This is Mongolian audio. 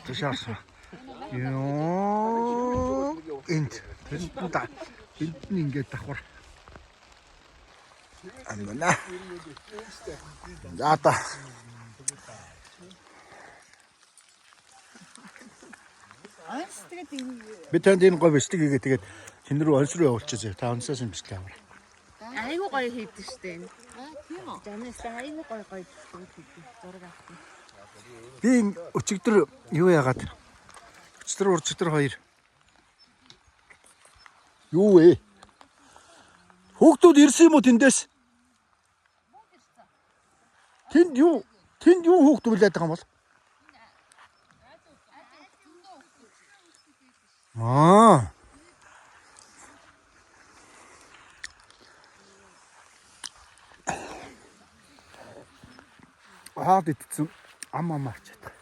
Dışarısı. Yok. İnt. Da. İntin inget takvar. Anne. Ata. Би танд энэ гой бэлтэг хийгээ тэгээд тэн рүү онс руу явуулчихъя. Та онсоос юм бэлтэг аваа. Айгуу гоё хийдэг штэ. Тийм үү? Жанаас айгуу гоё хийдэг зураг авах. Би өчигдөр юу яагаад? Өчигдөр урчигдөр хоёр. Юу вэ? Хүүхдүүд ирсэн юм уу тэндээс? Тэнд юу хүүхдүүд үлээд байгаа юм бол? Хаад итсэн ам марч чадах.